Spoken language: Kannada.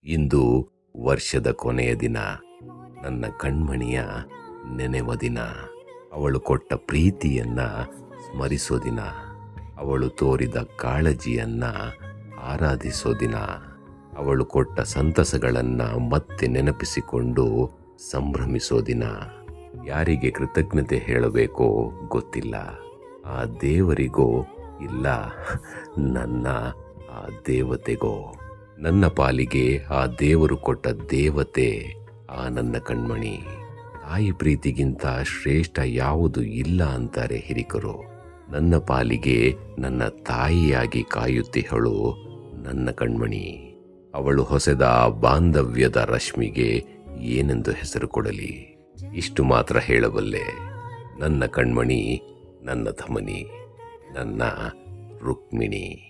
ಇಂದು ವರ್ಷದ ಕೊನೆಯ ದಿನ, ನನ್ನ ಕಣ್ಮಣಿಯ ನೆನೆವ ದಿನ. ಅವಳು ಕೊಟ್ಟ ಪ್ರೀತಿಯನ್ನ ಸ್ಮರಿಸೋ ದಿನ, ಅವಳು ತೋರಿದ ಕಾಳಜಿಯನ್ನ ಆರಾಧಿಸೋ ದಿನ, ಅವಳು ಕೊಟ್ಟ ಸಂತಸಗಳನ್ನ ಮತ್ತೆ ನೆನಪಿಸಿಕೊಂಡು ಸಂಭ್ರಮಿಸೋ ದಿನ. ಯಾರಿಗೆ ಕೃತಜ್ಞತೆ ಹೇಳಬೇಕೋ ಗೊತ್ತಿಲ್ಲ. ಆ ದೇವರಿಗೋ ಇಲ್ಲ ನನ್ನ ಆ ದೇವತೆಗೋ. ನನ್ನ ಪಾಲಿಗೆ ಆ ದೇವರು ಕೊಟ್ಟ ದೇವತೆ ಆ ನನ್ನ ಕಣ್ಮಣಿ. ತಾಯಿ ಪ್ರೀತಿಗಿಂತ ಶ್ರೇಷ್ಠ ಯಾವುದು ಇಲ್ಲ ಅಂತಾರೆ ಹಿರಿಕರು. ನನ್ನ ಪಾಲಿಗೆ ನನ್ನ ತಾಯಿಯಾಗಿ ಕಾಯುತ್ತಿಹಳು ನನ್ನ ಕಣ್ಮಣಿ. ಅವಳು ಹೊಸೆದ ಬಾಂಧವ್ಯದ ರಶ್ಮಿಗೆ ಏನೆಂದು ಹೆಸರು ಕೊಡಲಿ? ಇಷ್ಟು ಮಾತ್ರ ಹೇಳಬಲ್ಲೆ, ನನ್ನ ಕಣ್ಮಣಿ, ನನ್ನ ಧಮನಿ, ನನ್ನ ರುಕ್ಮಿಣಿ.